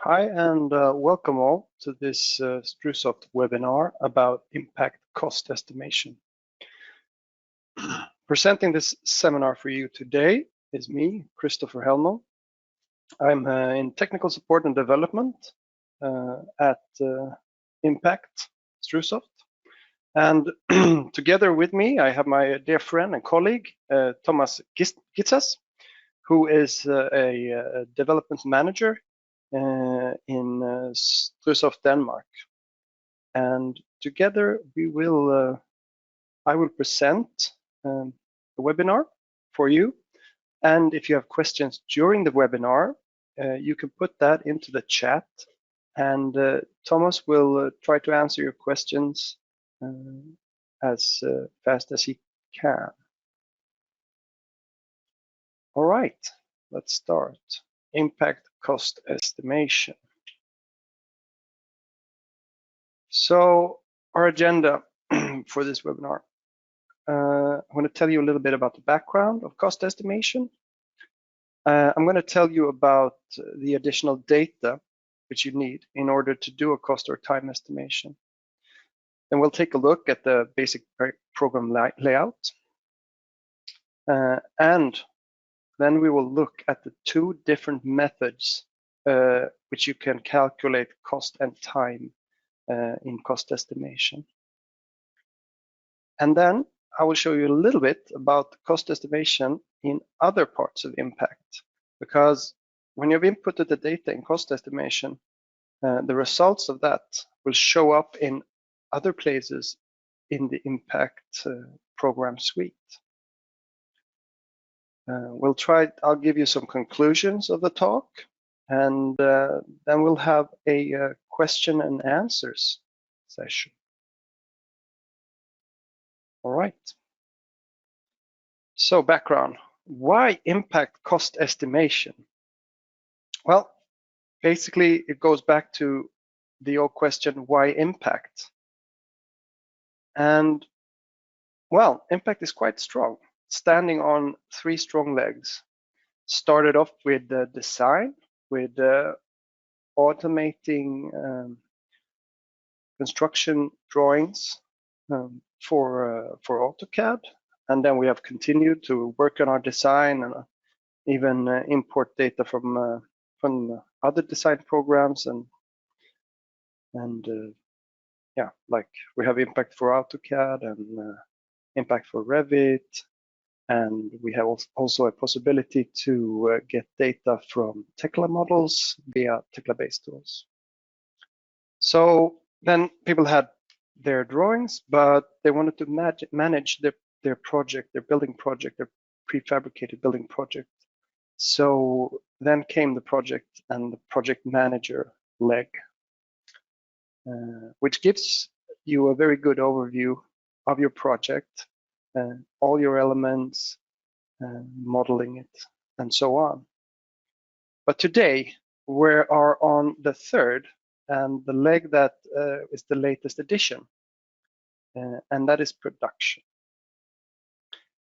Hi, and welcome all to this StruSoft webinar about impact cost estimation. Presenting this seminar for you today is me, Christopher Helmo. I'm in technical support and development at Impact StruSoft. And together with me, I have my dear friend and colleague, Thomas Gitsas, who is a development manager in StruSoft Denmark. And together we will, I will present a webinar for you. And if you have questions during the webinar, you can put that into the chat, and Thomas will try to answer your questions as fast as he can. All right, let's start. Impact cost estimation. So our agenda for this webinar. I'm going to tell you a little bit about the background of cost estimation. I'm going to tell you about the additional data which you need in order to do a cost or time estimation. Then we'll take a look at the basic program layout. And then we will look at the two different methods which you can calculate cost and time in cost estimation. And then I will show you a little bit about cost estimation in other parts of impact, because when you've inputted the data in cost estimation, the results of that will show up in other places in the impact program suite. I'll give you some conclusions of the talk, and then we'll have a question and answers session. All right. So background, why impact cost estimation? Well, basically it goes back to the old question, why impact? And well, impact is quite strong, standing on three strong legs. Started off with the design, with automating construction drawings for AutoCAD, and then we have continued to work on our design and even import data from other design programs, and yeah, like we have impact for AutoCAD and impact for Revit, and we have also a possibility to get data from Tekla models via Tekla-based tools. So then people had their drawings, but they wanted to manage their project, their building project, their prefabricated building project. So then came the project and the project manager leg, which gives you a very good overview of your project, all your elements, modeling it, and so on. But today we are on the third, and the leg that is the latest addition, and that is production.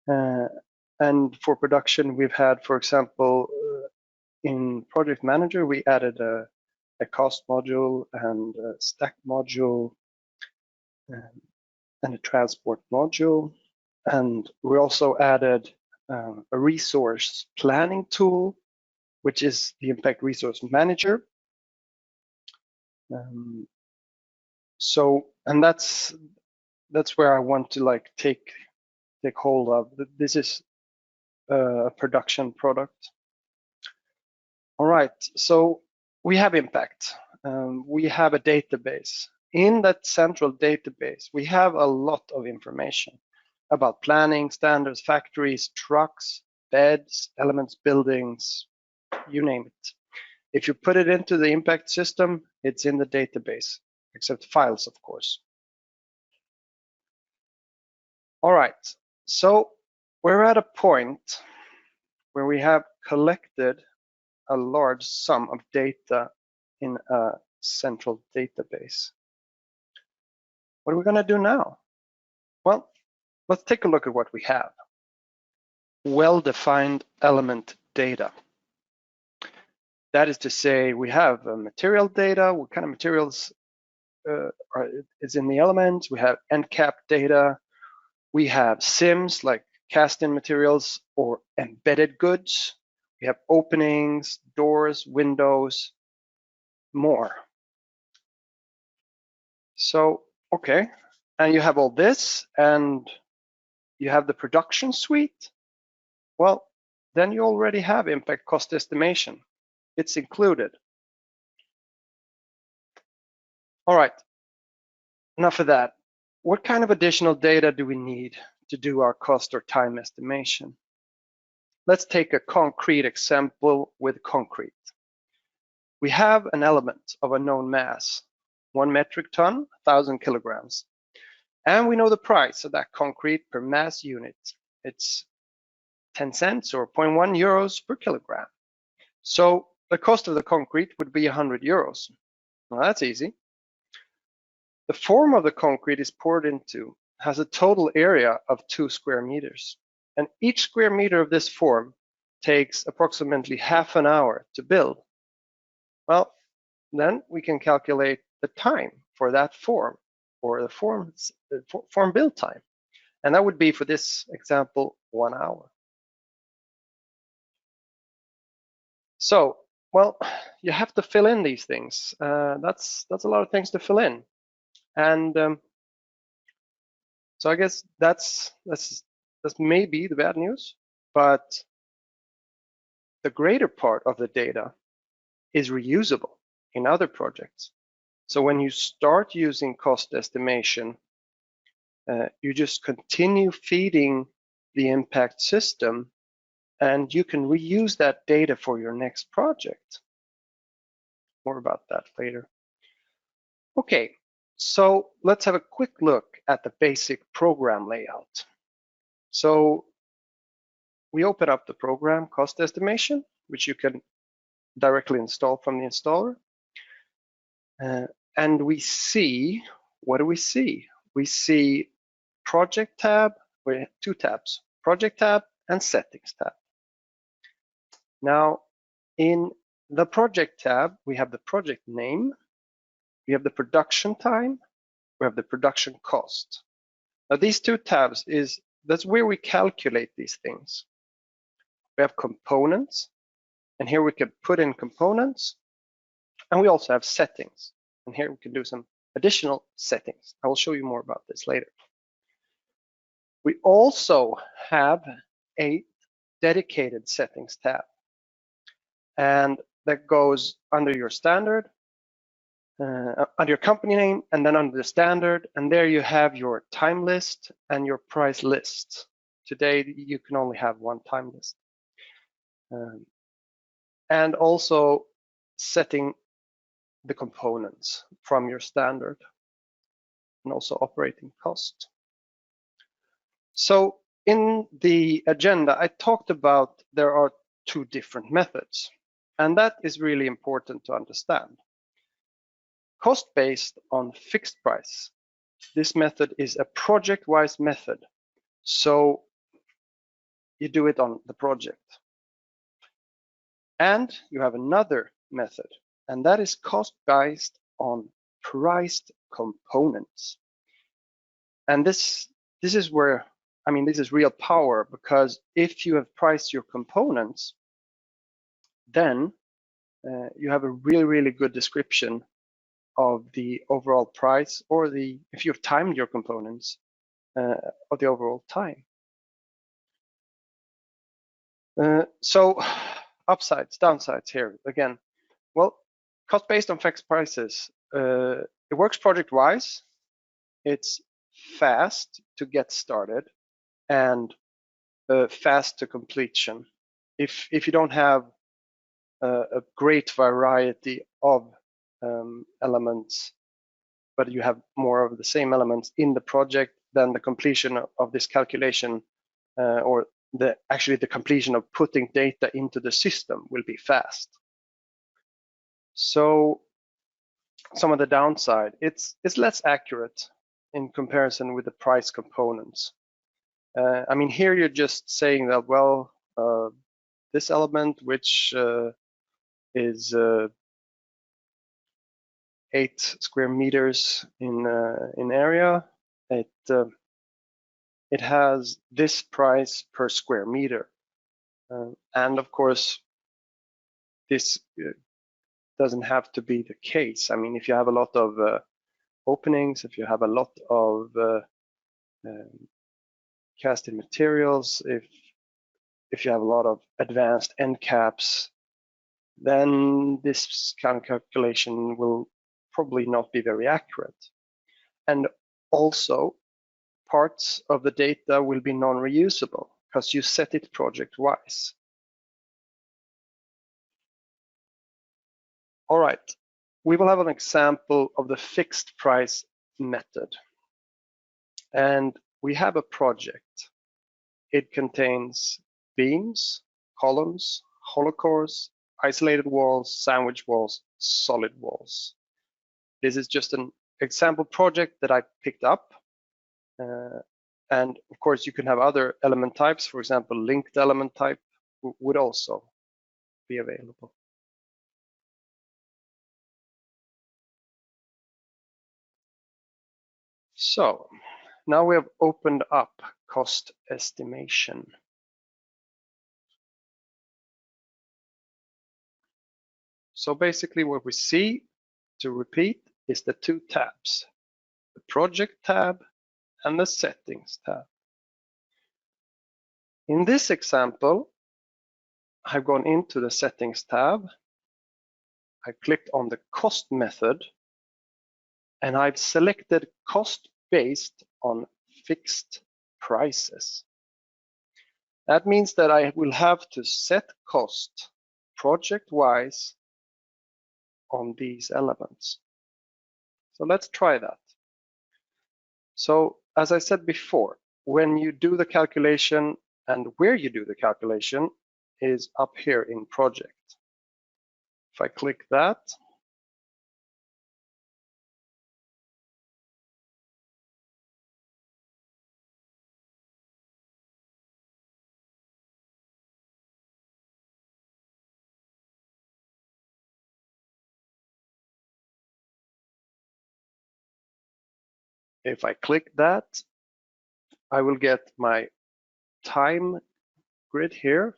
And for production, we've had, for example, in Project Manager, we added a cost module and a stack module and a transport module. And we also added a resource planning tool, which is the Impact Resource Manager. And that's where I want to like take hold of. This is a production product. All right, so we have impact. We have a database. In that central database, we have a lot of information about planning, standards, factories, trucks, beds, elements, buildings, you name it. If you put it into the impact system, it's in the database, except files, of course. All right, so we're at a point where we have collected a large sum of data in a central database. What are we going to do now? Well, let's take a look at what we have. Well-defined element data. That is to say, we have material data, what kind of materials is in the elements. We have end cap data. We have SIMs, like cast-in materials or embedded goods. We have openings, doors, windows, more. So, okay, and you have all this, and you have the production suite. Well, then you already have impact cost estimation. It's included. All right, enough of that. What kind of additional data do we need to do our cost or time estimation? Let's take a concrete example with concrete. We have an element of a known mass, 1 metric ton, 1,000 kilograms. And we know the price of that concrete per mass unit. It's 10 cents or 0.1 euros per kilogram. So the cost of the concrete would be 100 euros. Well, that's easy. The form of the concrete is poured into has a total area of 2 square meters. And each square meter of this form takes approximately half an hour to build. Well, then we can calculate the time for that form, or the form build time. And that would be, for this example, 1 hour. So, well, you have to fill in these things. That's a lot of things to fill in. And so I guess that's maybe the bad news, but the greater part of the data is reusable in other projects. So when you start using cost estimation, you just continue feeding the impact system, and you can reuse that data for your next project. More about that later. Okay, so let's have a quick look at the basic program layout. So we open up the program cost estimation, which you can directly install from the installer. And we see, what do we see? We see project tab, we have 2 tabs, project tab and settings tab. Now, in the project tab, we have the project name, we have the production time, we have the production cost. Now, these 2 tabs that's where we calculate these things. We have components, and here we can put in components, and we also have settings, and here we can do some additional settings. I will show you more about this later. We also have a dedicated settings tab, and that goes under your standard, under your company name, and then under the standard, and there you have your time list and your price list. Today you can only have 1 time list. And also setting the components from your standard, and also operating cost. So in the agenda, I talked about there are 2 different methods, and that is really important to understand. Cost based on fixed price. This method is a project-wise method, so you do it on the project. And you have another method, and that is cost based on priced components. And this is where, I mean, this is real power, because if you have priced your components, then you have a really, really good description of the overall price, or if you've timed your components, of the overall time. So upsides, downsides here again. Well, cost based on fixed prices, it works project-wise. It's fast to get started and fast to completion. If you don't have a great variety of elements, but you have more of the same elements in the project, then the completion of this calculation, or actually the completion of putting data into the system, will be fast. So some of the downside, it's less accurate in comparison with the price components. I mean, here you're just saying that, well, this element, which is 8 square meters in area. It has this price per square meter, and of course this doesn't have to be the case. I mean, if you have a lot of openings, if you have a lot of casted materials, if you have a lot of advanced end caps, then this kind of calculation will probably not be very accurate. And also, parts of the data will be non-reusable because you set it project-wise. All right, we will have an example of the fixed price method. And we have a project. It contains beams, columns, hollow cores, isolated walls, sandwich walls, solid walls. This is just an example project that I picked up. And of course, you can have other element types. For example, linked element type would also be available. So now we have opened up cost estimation. So basically what we see, to repeat, is the two tabs, the project tab and the settings tab. In this example, I've gone into the settings tab. I clicked on the cost method and I've selected cost based on fixed prices. That means that I will have to set cost project-wise on these elements. So let's try that. So as I said before, when you do the calculation and where you do the calculation is up here in project. If I click that, if I click that, I will get my time grid here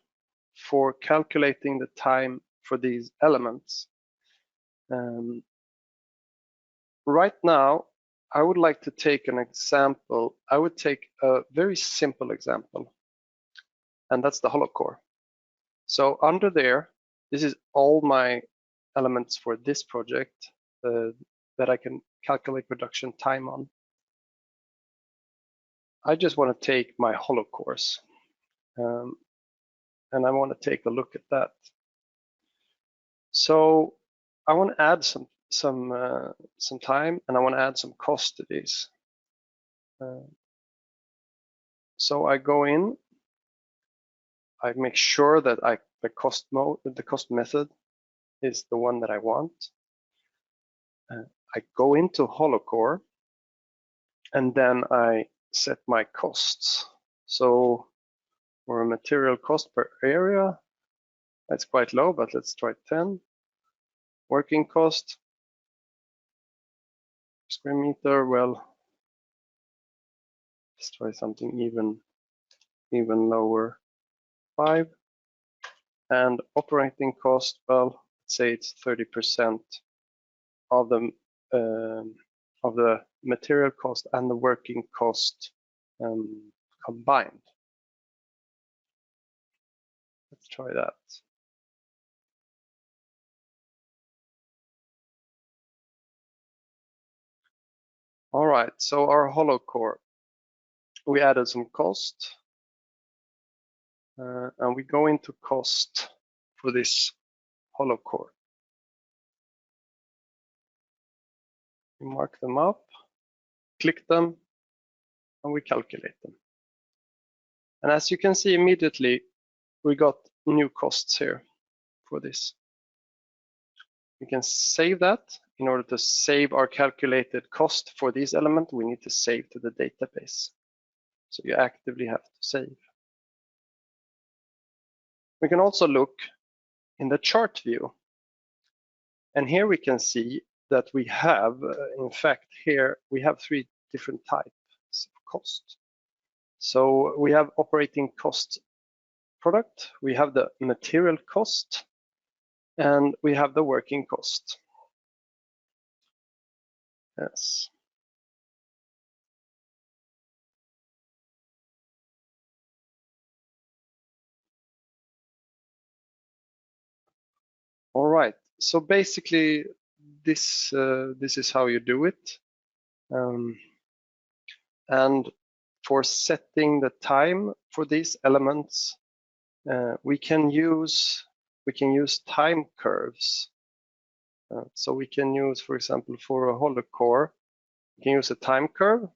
for calculating the time for these elements. Right now, I would like to take an example. I would take a very simple example, and that's the hollow core. So under there, this is all my elements for this project that I can calculate production time on. I just want to take my hollow cores, and I want to take a look at that. So I want to add some time, and I want to add some cost to these. So I go in, I make sure that the cost method is the one that I want. I go into hollow core, and then I set my costs. So for a material cost per area, that's quite low, but let's try 10. Working cost square meter, well, let's try something even lower, 5. And operating cost, well, let's say it's 30% of the material cost and the working cost combined. Let's try that. All right, so our hollow core, we added some cost, and we go into cost for this hollow core. We mark them up, click them, and we calculate them. And as you can see immediately, we got new costs here for this. We can save that. In order to save our calculated cost for this element, we need to save to the database. So you actively have to save. We can also look in the chart view And here we can see that we have, in fact, here we have 3 different types of cost. So we have operating cost product, we have the material cost, and we have the working cost. Yes. All right. So basically, this is how you do it. And for setting the time for these elements, we can use time curves. So we can use, for example, for a hollow core, we can use a time curve,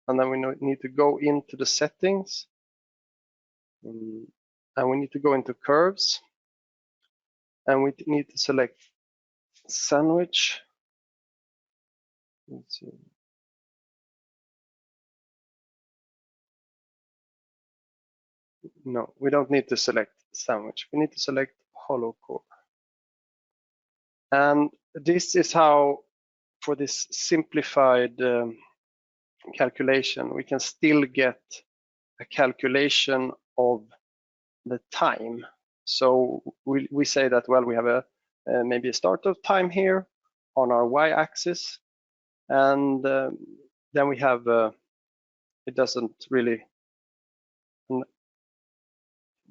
and then we need to go into the settings, and we need to go into curves, and we need to select sandwich. Let's see. No, we don't need to select sandwich. We need to select hollow core. And this is how, for this simplified calculation, we can still get a calculation of the time. So we say that, well, we have a maybe a start of time here on our y-axis, and then we have it doesn't really,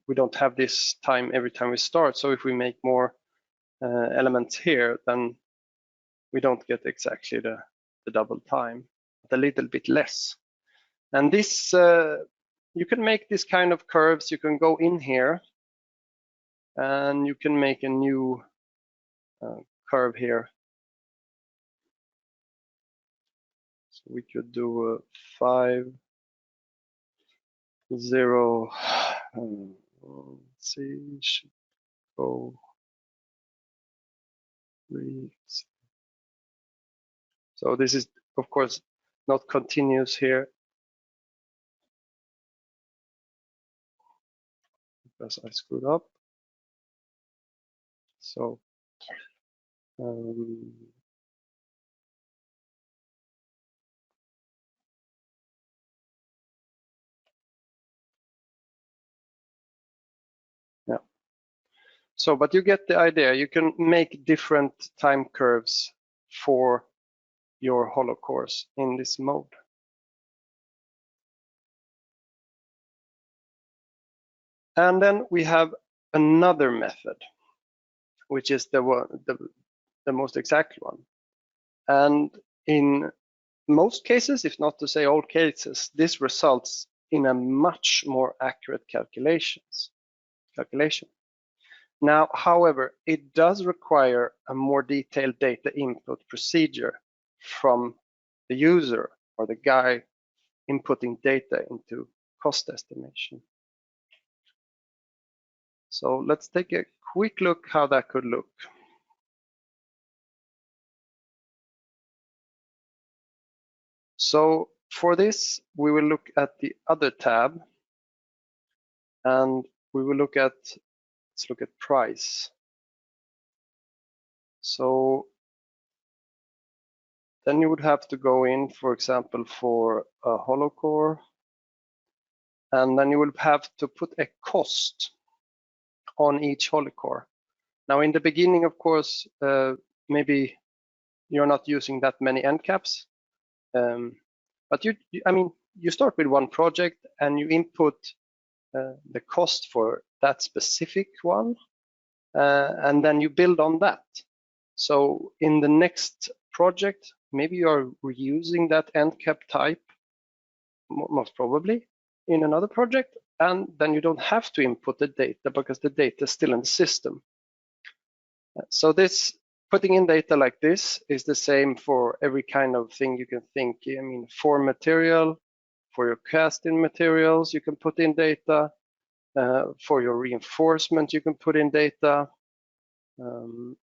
we don't have this time every time we start. So if we make more elements here, then we don't get exactly the double time, but a little bit less. And this, you can make this kind of curves. You can go in here and you can make a new curve here. So we could do a 5, 0, let's see, should go 3. So this is, of course, not continuous here, because I screwed up. So yeah. So, but you get the idea. You can make different time curves for your hollow cores in this mode. And then we have another method, which is the most exact one. And in most cases, if not to say all cases, this results in a much more accurate calculation. Now, however, it does require a more detailed data input procedure from the user or the guy inputting data into cost estimation. So let's take a quick look how that could look. So for this, we will look at the other tab, and we will look at, let's look at price. So then you would have to go in, for example, for a hollow core, and then you will have to put a cost on each hollow core. Now in the beginning, of course, maybe you're not using that many end caps, but you start with one project and you input the cost for that specific one, and then you build on that. So in the next project, maybe you are reusing that end cap type, most probably, in another project, and then you don't have to input the data because the data is still in the system. So this, putting in data like this, is the same for every kind of thing you can think. I mean, for material, for your casting materials, you can put in data. For your reinforcement, you can put in data. And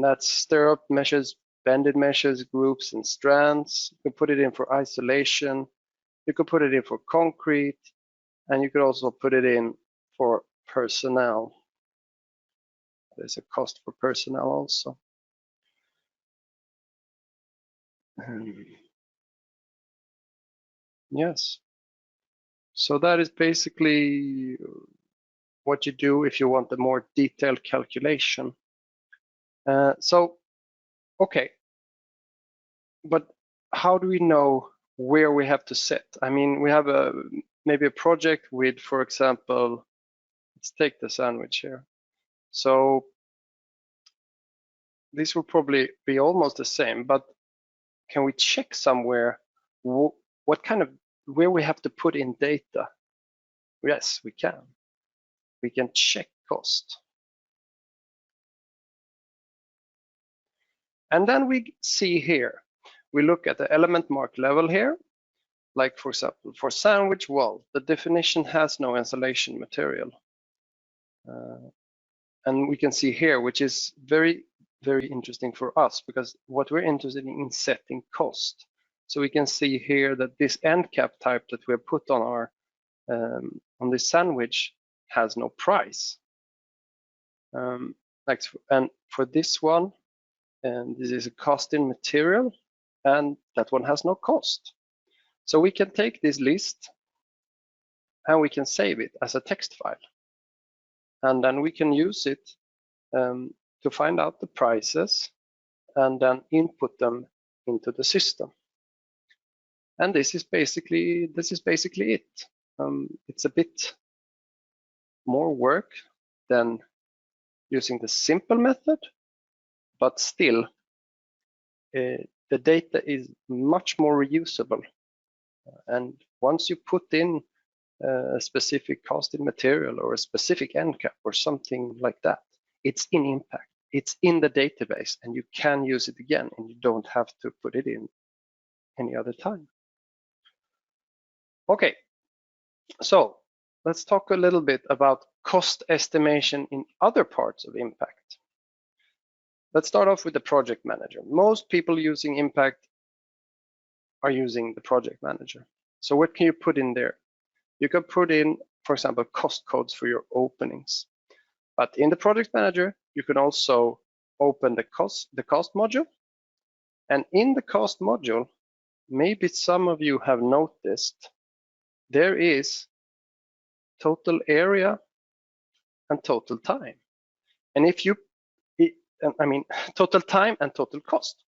that's stirrup meshes, bended meshes, groups, and strands. You can put it in for isolation. You could put it in for concrete, and you could also put it in for personnel. There's a cost for personnel also. Yes. So that is basically what you do if you want a more detailed calculation. Okay, but how do we know where we have to set? I mean, we have maybe a project with, for example, let's take the sandwich here. So this will probably be almost the same, but can we check somewhere what kind of where we have to put in data? Yes, we can. We can check cost. And then we see here, we look at the element mark level here. Like for example, for sandwich wall, the definition has no insulation material. And we can see here, which is very, very interesting for us because what we're interested in setting cost. So we can see here that this end cap type that we have put on our on this sandwich has no price. And for this one, this is a cost in material, and that one has no cost. So we can take this list and we can save it as a text file. And then we can use it to find out the prices and then input them into the system. And this is basically it. It's a bit more work than using the simple method, but still the data is much more reusable. And once you put in a specific cost in material or a specific end cap or something like that, it's in Impact. It's in the database and you can use it again and you don't have to put it in any other time. Okay, so let's talk a little bit about cost estimation in other parts of Impact. Let's start off with the project manager. Most people using Impact are using the project manager. So what can you put in there? You can put in, for example, cost codes for your openings. But in the project manager, you can also open the cost module. And in the cost module, maybe some of you have noticed there is total area and total time. And if you, I mean, total time and total cost.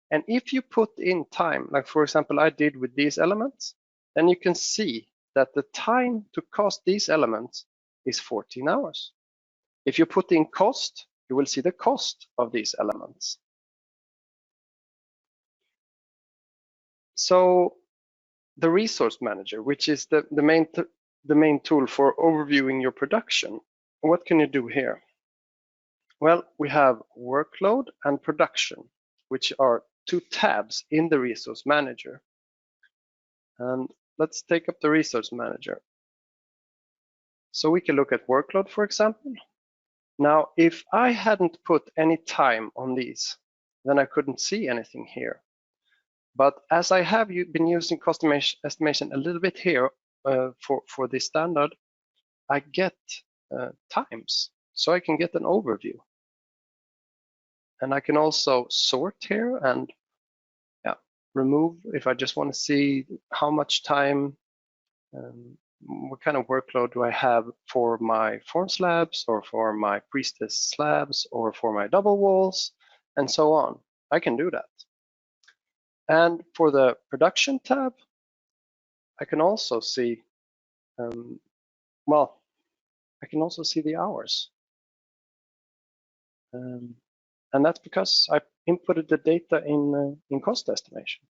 And if you put in time, like for example, I did with these elements, then you can see that the time to cost these elements is 14 hours. If you put in cost, you will see the cost of these elements. So the resource manager, which is the main tool for overviewing your production, what can you do here? Well, we have workload and production, which are two tabs in the resource manager. And let's take up the resource manager. So we can look at workload, for example. Now, if I hadn't put any time on these, then I couldn't see anything here. But as I have been using cost estimation a little bit here for this standard, I get times, so I can get an overview. And I can also sort here and remove if I just want to see how much time, what kind of workload do I have for my form slabs or for my priestess slabs or for my double walls and so on. I can do that. And for the production tab, I can also see, well, I can also see the hours. And that's because I inputted the data in cost estimation.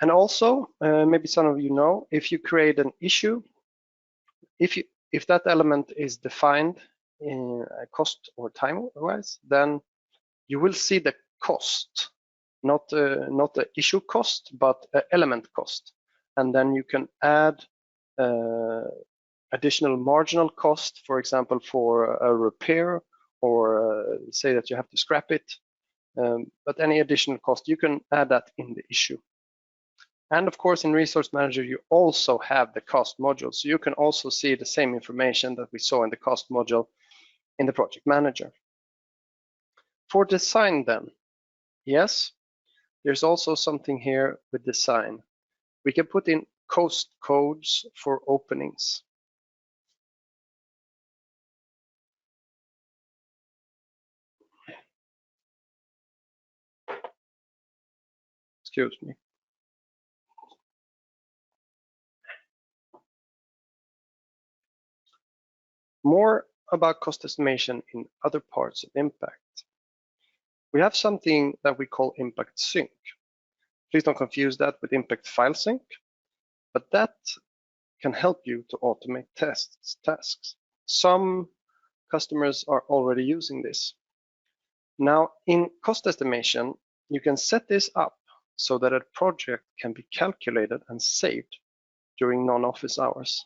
And also, maybe some of you know, if you create an issue, if that element is defined in cost or time-wise, then you will see the cost, not the issue cost, but element cost. And then you can add additional marginal cost, for example, for a repair or say that you have to scrap it. But any additional cost, you can add that in the issue. And of course, in Resource Manager, you also have the cost module. So you can also see the same information that we saw in the cost module in the Project Manager. For design then, yes, there's also something here with design. We can put in coast codes for openings. Excuse me. More about cost estimation in other parts of impact. We have something that we call impact sync. Please don't confuse that with impact file sync, but that can help you to automate tasks. Some customers are already using this. Now, in cost estimation, you can set this up so that a project can be calculated and saved during non-office hours.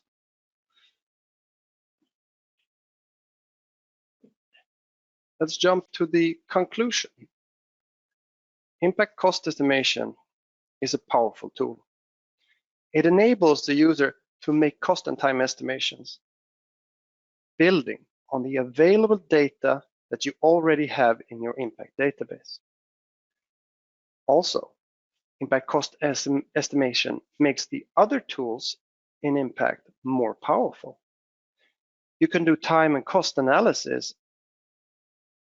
Let's jump to the conclusion. Impact cost estimation is a powerful tool. It enables the user to make cost and time estimations, building on the available data that you already have in your impact database. Also, impact cost estimation makes the other tools in impact more powerful. You can do time and cost analysis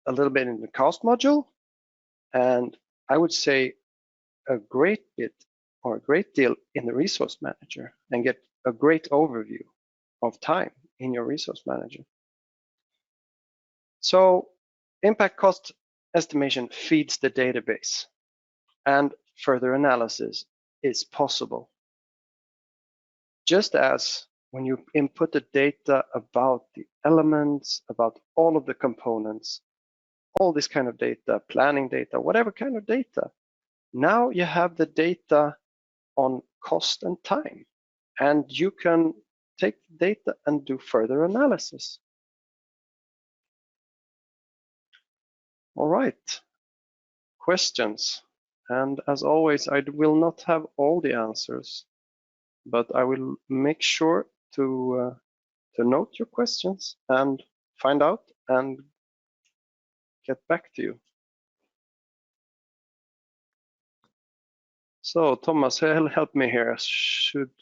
a little bit in the cost module, and I would say a great bit or a great deal in the resource manager, and get a great overview of time in your resource manager. So impact cost estimation feeds the database, and further analysis is possible. Just as when you input the data about the elements, about all of the components, all this kind of data, planning data, whatever kind of data, now you have the data on cost and time, and you can take the data and do further analysis. All right, questions. And as always, I will not have all the answers, but I will make sure to note your questions and find out and get back to you. So Thomas, help me here. Should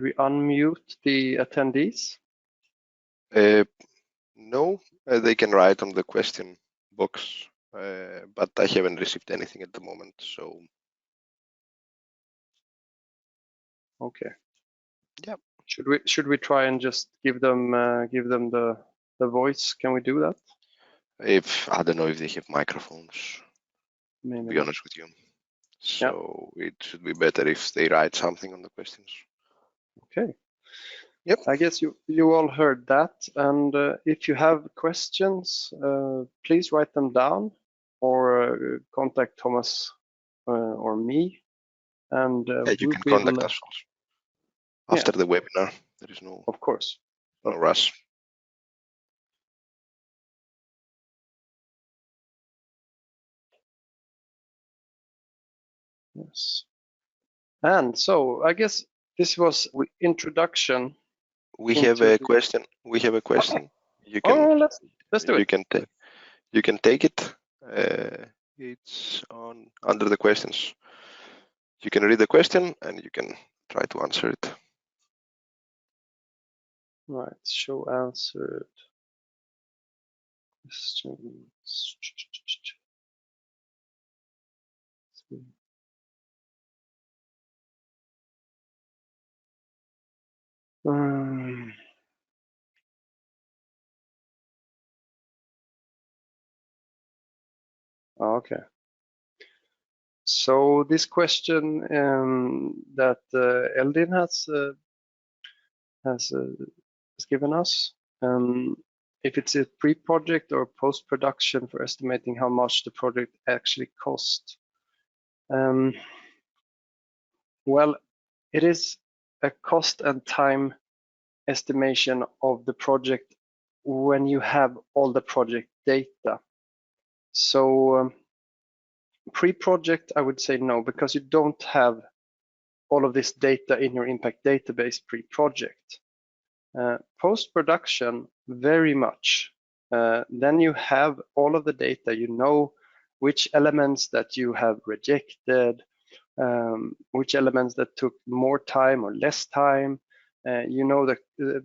we unmute the attendees? No, they can write on the question box, but I haven't received anything at the moment, so. Okay. Yeah. Should we try and just give them the voice? Can we do that? I don't know if they have microphones. Maybe to be not. honest with you. So it should be better if they write something on the questions. Okay. Yep. I guess you all heard that, and if you have questions, please write them down or contact Thomas or me, and Yeah, you can contact us also. After the webinar. There is no, of course, no rush. Yes. And so I guess this was the introduction. We have a question. We have a question. You can. Let's do it. You can take it. It's under the questions. You can read the question and you can try to answer it. Right. Show answered questions. Okay. So this question that Eldin has given us, if it's a pre-project or post-production for estimating how much the project actually cost. Well, it is a cost and time estimation of the project when you have all the project data. So pre-project, I would say no, because you don't have all of this data in your impact database pre-project. Post-production, very much. then you have all of the data. You know which elements that you have rejected, which elements that took more time or less time. You know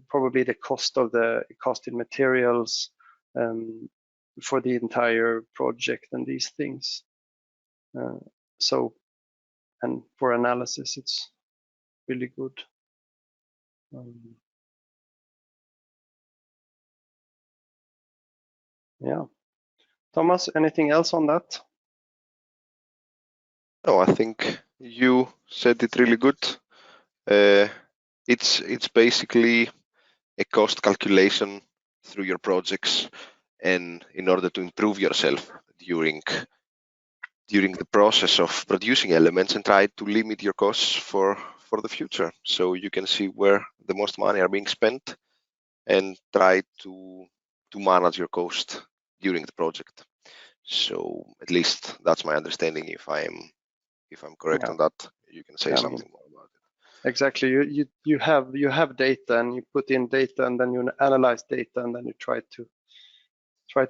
probably the cost in materials for the entire project and these things. And for analysis, it's really good. Yeah. Thomas, anything else on that? No, I think you said it really good. It's basically a cost calculation through your projects, and in order to improve yourself during the process of producing elements and try to limit your costs for the future, so you can see where the most money are being spent and try to manage your cost during the project. So at least that's my understanding. If I'm correct on that, you can say something more about it. Exactly. You have data, and you put in data, and then you analyze data, and then you try to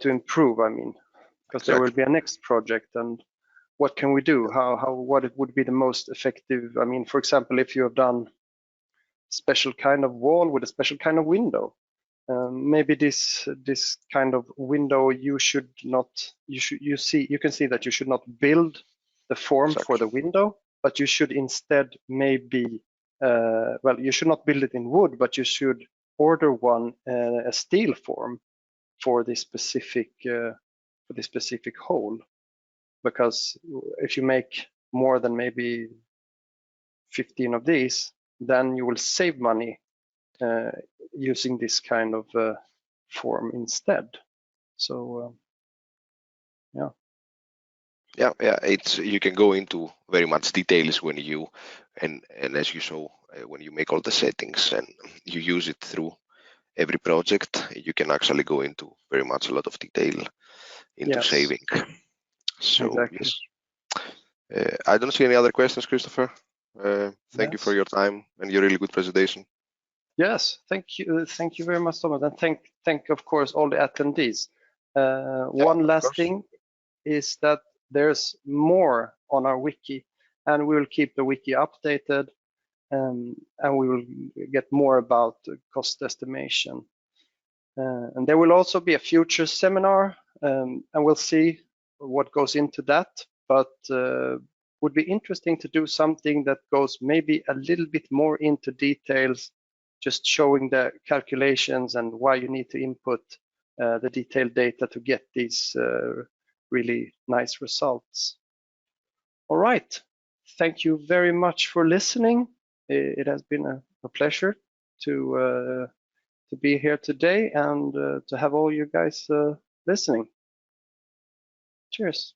improve. I mean, because Exactly. there will be a next project, and what can we do? What it would be the most effective? I mean, for example, if you have done special kind of wall with a special kind of window, maybe this kind of window you can see that you should not build the form for the window, but you should instead maybe you should not build it in wood, but you should order one a steel form for this specific hole, because if you make more than maybe 15 of these, then you will save money using this kind of form instead. So yeah. It's, you can go into very much details when you and as you saw, when you make all the settings and you use it through every project, you can actually go into very much a lot of detail into saving. So exactly. Yes. I don't see any other questions, Christopher. Thank you for your time and your really good presentation. Yes, thank you very much, Thomas, and thank of course all the attendees. One last thing is that there's more on our wiki, and we will keep the wiki updated, and we will get more about cost estimation. And there will also be a future seminar, and we'll see what goes into that, but would be interesting to do something that goes maybe a little bit more into details, just showing the calculations and why you need to input the detailed data to get these really nice results. All right, thank you very much for listening. It has been a pleasure to be here today and to have all you guys listening. Cheers.